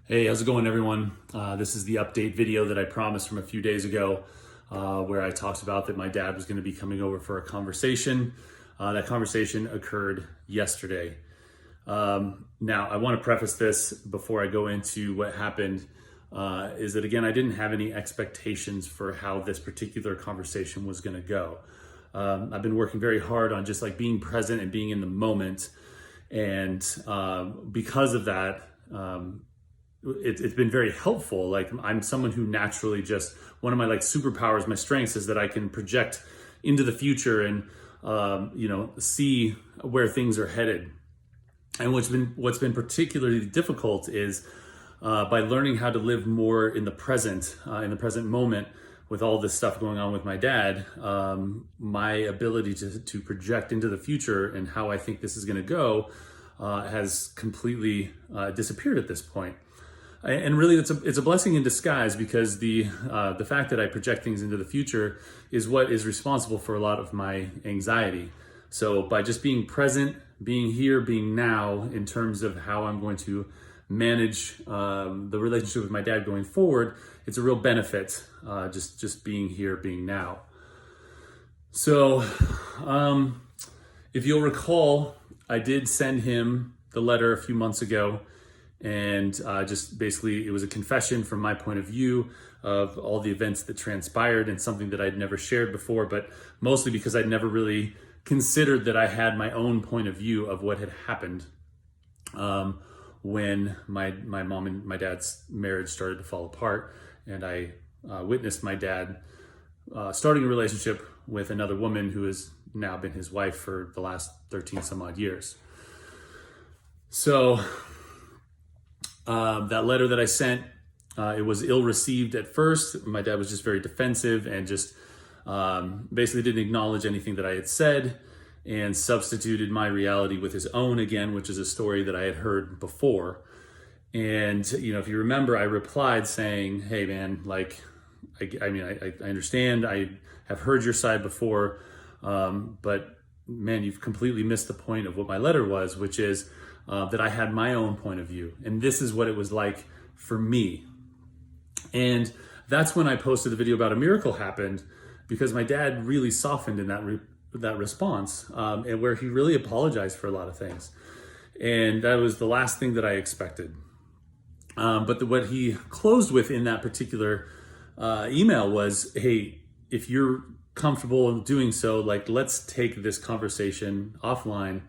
Hey, how's it going, everyone? This is the update video that I promised from a few days ago, where I talked about that my dad was going to be coming over for a conversation. That conversation occurred yesterday. Now, I want to preface this before I go into what happened, is that again, I didn't have any expectations for how this particular conversation was going to go. I've been working very hard on just like being present and being in the moment. And because of that, it's been very helpful. Like, I'm someone who naturally just, one of my like superpowers, my strengths is that I can project into the future and, see where things are headed. And what's been particularly difficult is by learning how to live more in the present moment with all this stuff going on with my dad, my ability to project into the future and how I think this is going to go has completely disappeared at this point. And really, it's a blessing in disguise, because the fact that I project things into the future is what is responsible for a lot of my anxiety. So by just being present, being here, being now, in terms of how I'm going to manage the relationship with my dad going forward, it's a real benefit. Just being here, being now. So if you'll recall, I did send him the letter a few months ago. And just basically, it was a confession from my point of view of all the events that transpired, and something that I'd never shared before, but mostly because I'd never really considered that I had my own point of view of what had happened when my mom and my dad's marriage started to fall apart, and I witnessed my dad starting a relationship with another woman who has now been his wife for the last 13 some odd years. So that letter that I sent, it was ill received at first. My dad was just very defensive and just basically didn't acknowledge anything that I had said, and substituted my reality with his own again, which is a story that I had heard before. And, if you remember, I replied saying, hey man, like, I understand, I have heard your side before, but man, you've completely missed the point of what my letter was, which is that I had my own point of view, and this is what it was like for me. And that's when I posted the video about a miracle happened, because my dad really softened in that response, and where he really apologized for a lot of things. And that was the last thing that I expected. But what he closed with in that particular email was, hey, if you're comfortable in doing so, like, let's take this conversation offline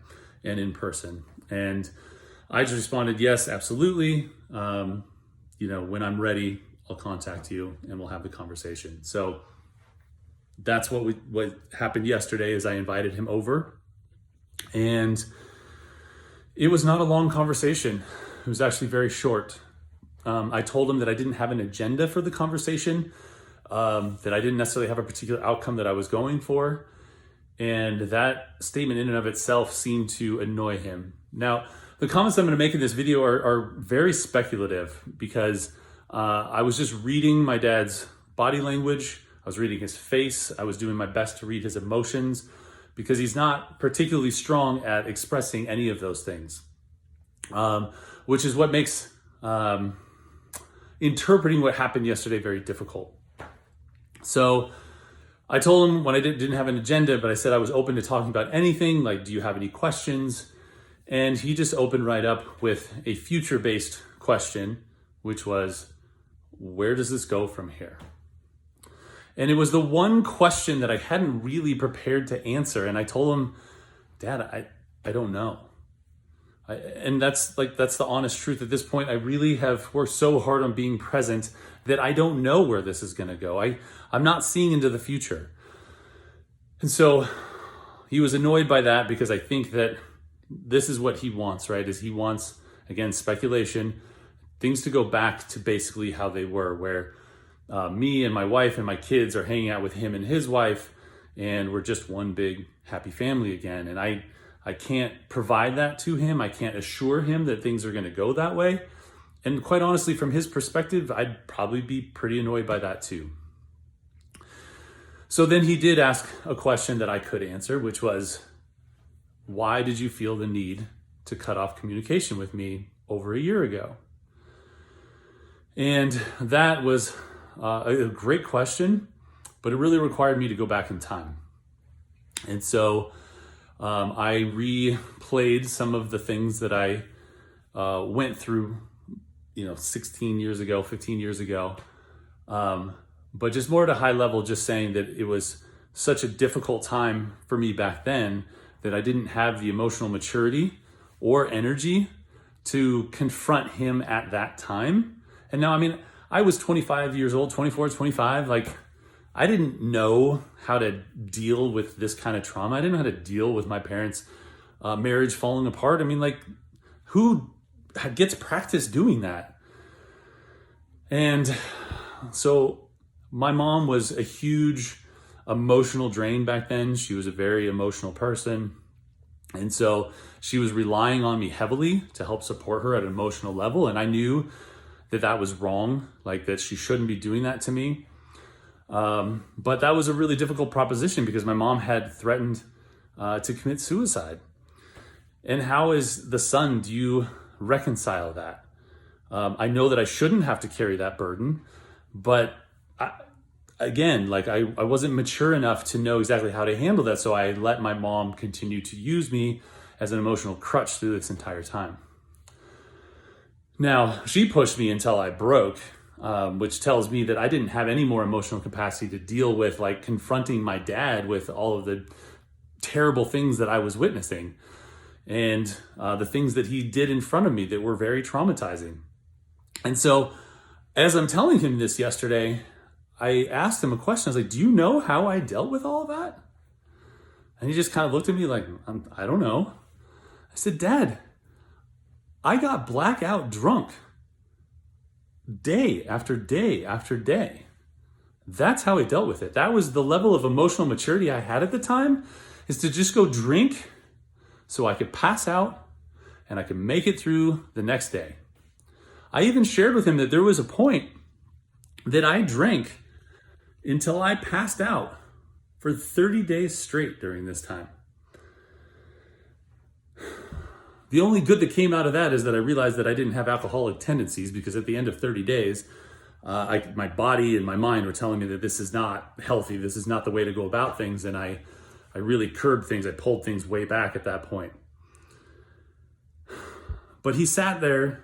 and in person. And I just responded, yes, absolutely. When I'm ready, I'll contact you and we'll have the conversation. So that's what happened yesterday, is I invited him over, and it was not a long conversation. It was actually very short. I told him that I didn't have an agenda for the conversation, that I didn't necessarily have a particular outcome that I was going for. And that statement in and of itself seemed to annoy him. Now, the comments I'm going to make in this video are very speculative, because I was just reading my dad's body language. I was reading his face. I was doing my best to read his emotions, because he's not particularly strong at expressing any of those things, which is what makes interpreting what happened yesterday very difficult. So I told him when I didn't have an agenda, but I said I was open to talking about anything. Like, do you have any questions? And he just opened right up with a future-based question, which was, where does this go from here? And it was the one question that I hadn't really prepared to answer. And I told him, Dad, I don't know. And that's the honest truth. At this point, I really have worked so hard on being present that I don't know where this is going to go. I'm not seeing into the future. And so he was annoyed by that, because I think that this is what he wants, right? Is he wants, again, speculation, things to go back to basically how they were, where me and my wife and my kids are hanging out with him and his wife, and we're just one big happy family again. And I can't provide that to him. I can't assure him that things are going to go that way. And quite honestly, from his perspective, I'd probably be pretty annoyed by that too. So then he did ask a question that I could answer, which was, why did you feel the need to cut off communication with me over a year ago? And that was a great question, but it really required me to go back in time. And so I replayed some of the things that I went through, 16 years ago, 15 years ago. But just more at a high level, just saying that it was such a difficult time for me back then that I didn't have the emotional maturity or energy to confront him at that time. And now, I was 25 years old, 24, 25. Like, I didn't know how to deal with this kind of trauma. I didn't know how to deal with my parents' marriage falling apart. Who gets practice doing that? And so my mom was a huge emotional drain back then. She was a very emotional person. And so she was relying on me heavily to help support her at an emotional level. And I knew that that was wrong, like that she shouldn't be doing that to me. But that was a really difficult proposition because my mom had threatened to commit suicide. And how as the son do you reconcile that? I know that I shouldn't have to carry that burden, but I wasn't mature enough to know exactly how to handle that. So I let my mom continue to use me as an emotional crutch through this entire time. Now, she pushed me until I broke, which tells me that I didn't have any more emotional capacity to deal with like confronting my dad with all of the terrible things that I was witnessing and the things that he did in front of me that were very traumatizing. And so as I'm telling him this yesterday, I asked him a question. I was like, do you know how I dealt with all of that? And he just kind of looked at me like, I don't know. I said, Dad, I got blackout drunk day after day after day. That's how I dealt with it. That was the level of emotional maturity I had at the time, is to just go drink so I could pass out and I could make it through the next day. I even shared with him that there was a point that I drank until I passed out for 30 days straight during this time. The only good that came out of that is that I realized that I didn't have alcoholic tendencies, because at the end of 30 days, my body and my mind were telling me that this is not healthy. This is not the way to go about things. And I really curbed things. I pulled things way back at that point. But he sat there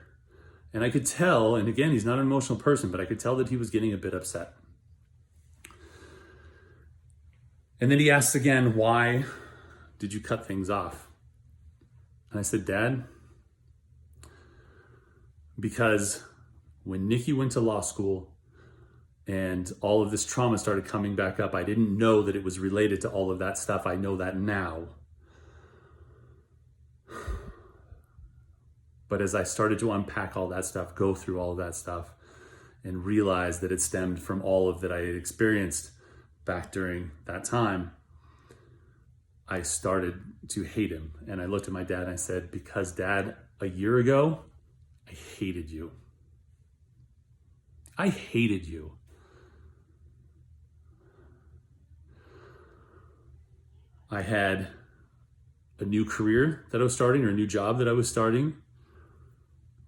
and I could tell, and again, he's not an emotional person, but I could tell that he was getting a bit upset. And then he asks again, why did you cut things off? And I said, Dad, because when Nikki went to law school and all of this trauma started coming back up, I didn't know that it was related to all of that stuff. I know that now. But as I started to unpack all that stuff, go through all of that stuff, and realize that it stemmed from all of that I had experienced back during that time, I started to hate him. And I looked at my dad and I said, because Dad, a year ago, I hated you. I hated you. I had a new career that I was starting, or a new job that I was starting.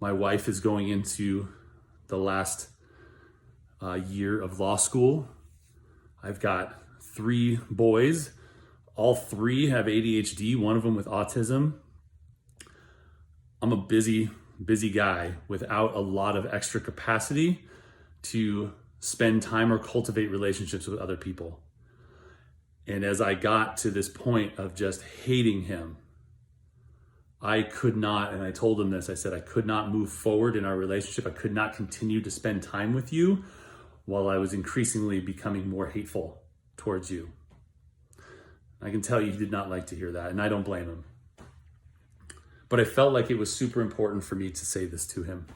My wife is going into the last year of law school. I've got 3 boys. All 3 have ADHD, one of them with autism. I'm a busy guy without a lot of extra capacity to spend time or cultivate relationships with other people. And as I got to this point of just hating him, I could not, and I told him this, I said, I could not move forward in our relationship. I could not continue to spend time with you while I was increasingly becoming more hateful towards you. I can tell you he did not like to hear that, and I don't blame him. But I felt like it was super important for me to say this to him.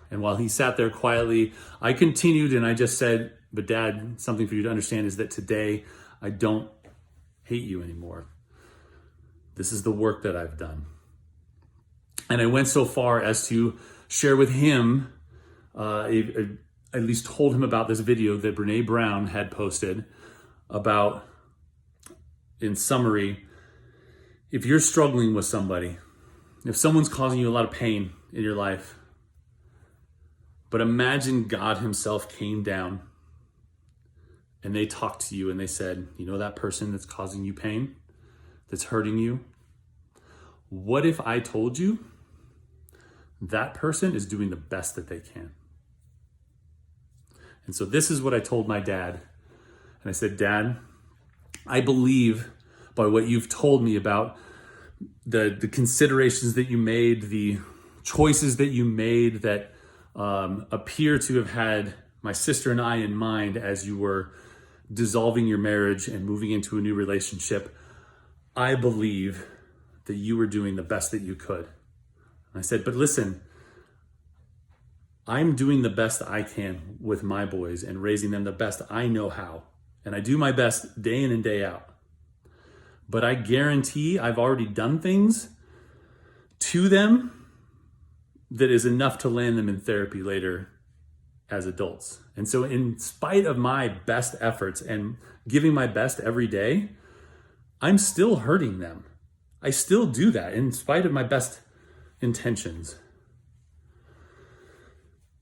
And while he sat there quietly, I continued and I just said, but Dad, something for you to understand is that today I don't hate you anymore. This is the work that I've done. And I went so far as to share with him, at least told him about this video that Brene Brown had posted about, in summary, if you're struggling with somebody, if someone's causing you a lot of pain in your life, but imagine God himself came down and they talked to you and they said, you know that person that's causing you pain, that's hurting you? What if I told you that person is doing the best that they can? And so this is what I told my dad. And I said, Dad, I believe by what you've told me about the considerations that you made, the choices that you made that appear to have had my sister and I in mind as you were dissolving your marriage and moving into a new relationship. I believe that you were doing the best that you could. And I said, but listen, I'm doing the best I can with my boys and raising them the best I know how. And I do my best day in and day out. But I guarantee I've already done things to them that is enough to land them in therapy later as adults. And so in spite of my best efforts and giving my best every day, I'm still hurting them. I still do that in spite of my best intentions.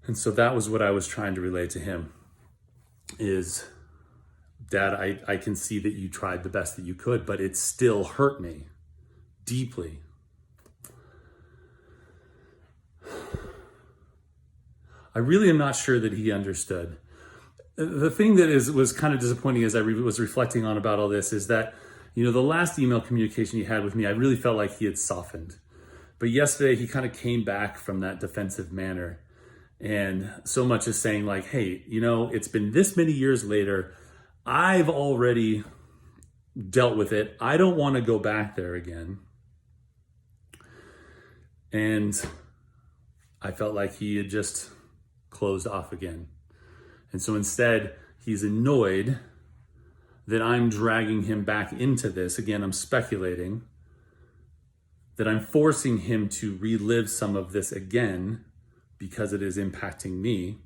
And so that was what I was trying to relay to him is, Dad, I can see that you tried the best that you could, but it still hurt me deeply. I really am not sure that he understood. The thing that was kind of disappointing as I was reflecting on about all this is that, the last email communication he had with me, I really felt like he had softened. But yesterday he kind of came back from that defensive manner. And so much as saying like, hey, it's been this many years later, I've already dealt with it. I don't want to go back there again. And I felt like he had just closed off again. And so instead, he's annoyed that I'm dragging him back into this. Again, I'm speculating that I'm forcing him to relive some of this again because it is impacting me.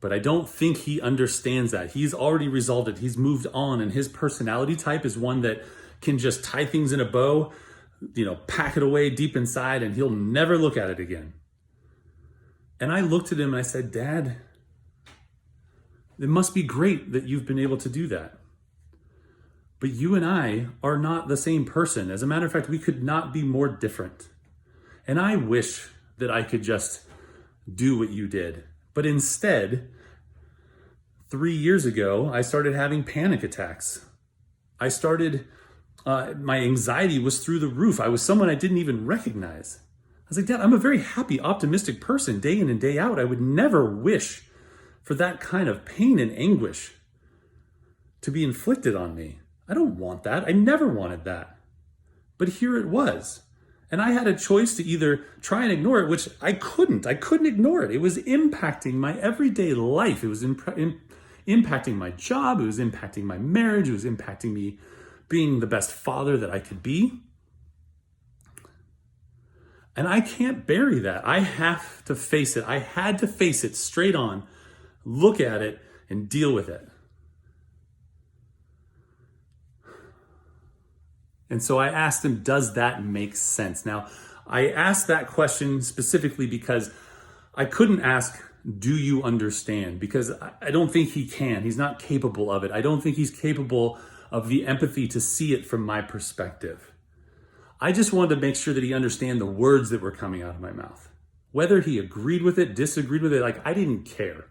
But I don't think he understands that. He's already resolved it. He's moved on, and his personality type is one that can just tie things in a bow, pack it away deep inside, and he'll never look at it again. And I looked at him and I said, Dad, it must be great that you've been able to do that. But you and I are not the same person. As a matter of fact, we could not be more different. And I wish that I could just do what you did. But instead, 3 years ago, I started having panic attacks. My anxiety was through the roof. I was someone I didn't even recognize. I was like, Dad, I'm a very happy, optimistic person day in and day out. I would never wish for that kind of pain and anguish to be inflicted on me. I don't want that. I never wanted that. But here it was. And I had a choice to either try and ignore it, which I couldn't. I couldn't ignore it. It was impacting my everyday life. It was impacting my job. It was impacting my marriage. It was impacting me being the best father that I could be. And I can't bury that. I have to face it. I had to face it straight on, look at it, and deal with it. And so I asked him, does that make sense? Now, I asked that question specifically because I couldn't ask, do you understand? Because I don't think he can. He's not capable of it. I don't think he's capable of the empathy to see it from my perspective. I just wanted to make sure that he understand the words that were coming out of my mouth. Whether he agreed with it, disagreed with it, I didn't care.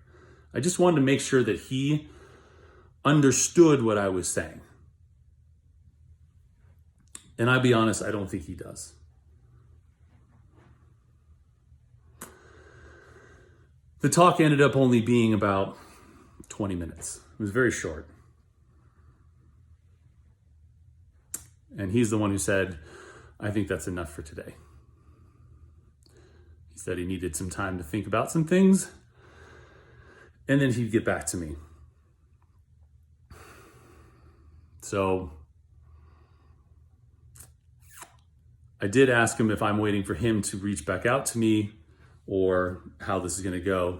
I just wanted to make sure that he understood what I was saying. And I'll be honest, I don't think he does. The talk ended up only being about 20 minutes. It was very short. And he's the one who said, I think that's enough for today. He said he needed some time to think about some things, and then he'd get back to me. So I did ask him if I'm waiting for him to reach back out to me or how this is going to go,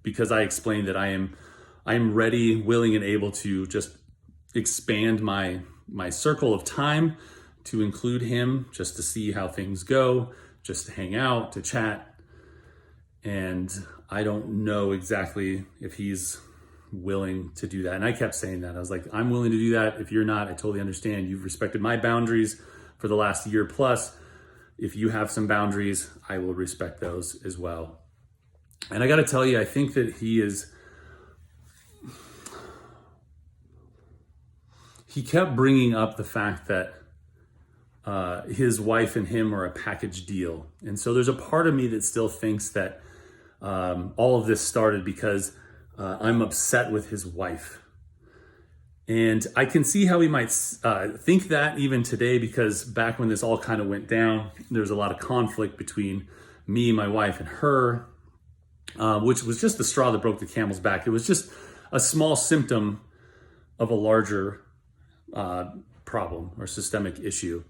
because I explained that I am ready, willing, and able to just expand my circle of time to include him just to see how things go, just to hang out, to chat. And I don't know exactly if he's willing to do that. And I kept saying that. I was like, I'm willing to do that. If you're not, I totally understand. You've respected my boundaries for the last year plus. If you have some boundaries, I will respect those as well. And I got to tell you, I think that he kept bringing up the fact that his wife and him are a package deal. And so there's a part of me that still thinks that all of this started because I'm upset with his wife. And I can see how he might think that even today, because back when this all kind of went down, there was a lot of conflict between me, my wife, and her, which was just the straw that broke the camel's back. It was just a small symptom of a larger problem or systemic issue.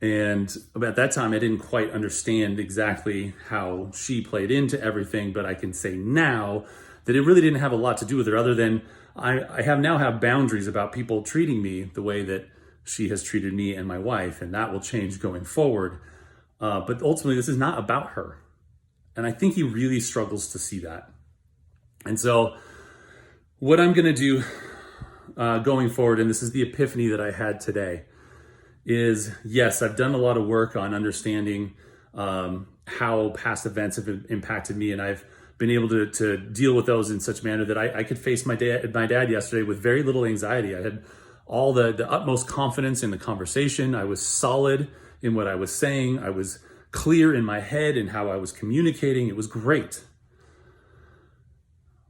And at that time, I didn't quite understand exactly how she played into everything, but I can say now that it really didn't have a lot to do with her, other than I now have boundaries about people treating me the way that she has treated me and my wife, and that will change going forward. But ultimately, this is not about her. And I think he really struggles to see that. And so what I'm going to do going forward, and this is the epiphany that I had today, is yes, I've done a lot of work on understanding how past events have impacted me, and I've been able to deal with those in such a manner that I could face my dad yesterday with very little anxiety. I had all the utmost confidence in the conversation. I was solid in what I was saying. I was clear in my head and how I was communicating. It was great.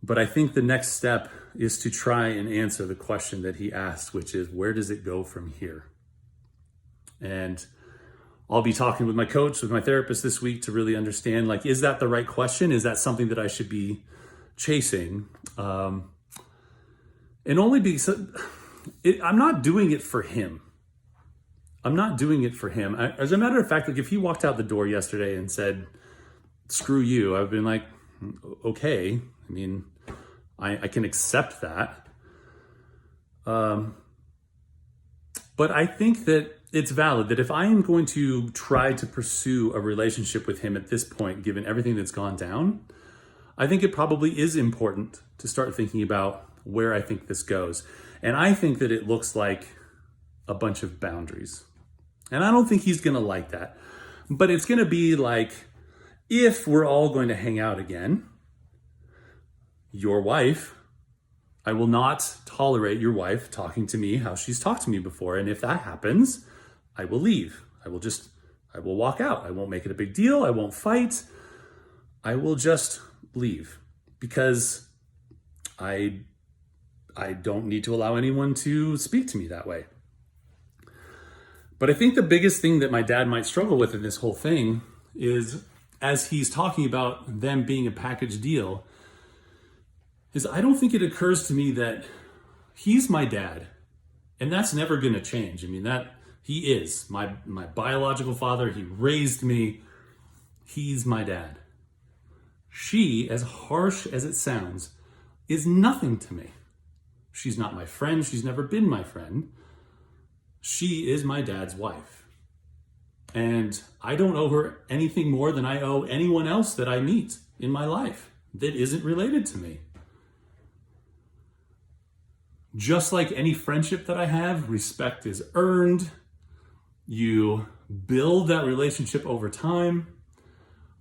But I think the next step is to try and answer the question that he asked, which is, where does it go from here? And I'll be talking with my coach, with my therapist this week to really understand, like, is that the right question? Is that something that I should be chasing? And only because I'm not doing it for him. I'm not doing it for him. As a matter of fact, like, if he walked out the door yesterday and said, screw you, I've been like, okay. I mean, I can accept that. But I think that it's valid that if I am going to try to pursue a relationship with him at this point, given everything that's gone down, I think it probably is important to start thinking about where I think this goes. And I think that it looks like a bunch of boundaries. And I don't think he's going to like that. But it's going to be like, if we're all going to hang out again, your wife, I will not tolerate your wife talking to me how she's talked to me before. And if that happens, I will leave. I will walk out. I won't make it a big deal. I won't fight. I will just leave, because I don't need to allow anyone to speak to me that way. But I think the biggest thing that my dad might struggle with in this whole thing is, as he's talking about them being a package deal, is I don't think it occurs to me that he's my dad, and that's never going to change. I mean, that he is my biological father. He raised me. He's my dad. She, as harsh as it sounds, is nothing to me. She's not my friend. She's never been my friend. She is my dad's wife. And I don't owe her anything more than I owe anyone else that I meet in my life that isn't related to me. Just like any friendship that I have, respect is earned. You build that relationship over time.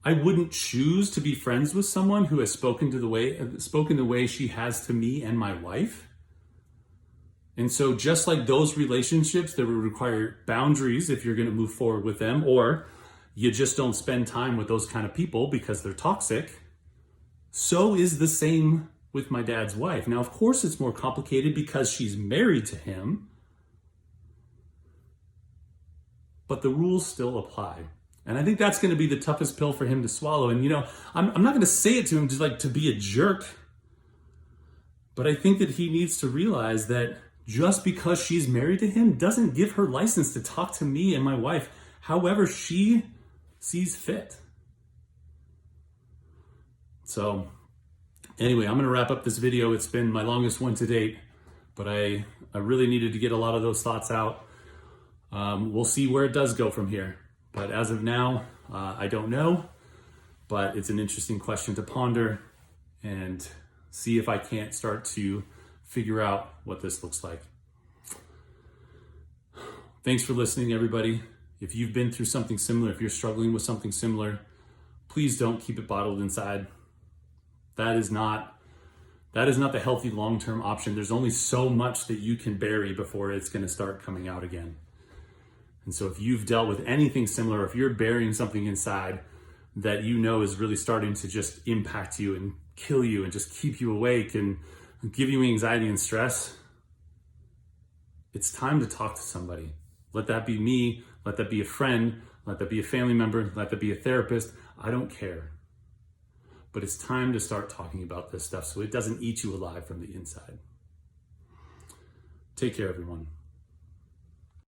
I wouldn't choose to be friends with someone who has spoken the way she has to me and my wife. And so just like those relationships that would require boundaries if you're going to move forward with them, or you just don't spend time with those kind of people because they're toxic, so is the same with my dad's wife. Now, of course, it's more complicated because she's married to him, but the rules still apply. And I think that's going to be the toughest pill for him to swallow. And, I'm not going to say it to him just like to be a jerk, but I think that he needs to realize that just because she's married to him doesn't give her license to talk to me and my wife however she sees fit. So anyway, I'm going to wrap up this video. It's been my longest one to date, but I really needed to get a lot of those thoughts out. We'll see where it does go from here. But as of now, I don't know. But it's an interesting question to ponder and see if I can't start to figure out what this looks like. Thanks for listening, everybody. If you've been through something similar, if you're struggling with something similar, please don't keep it bottled inside. That is not the healthy long-term option. There's only so much that you can bury before it's going to start coming out again. And so if you've dealt with anything similar, if you're burying something inside that you know is really starting to just impact you and kill you and just keep you awake and give you anxiety and stress, it's time to talk to somebody. Let that be me, let that be a friend, let that be a family member, let that be a therapist. I don't care. But it's time to start talking about this stuff so it doesn't eat you alive from the inside. Take care, everyone.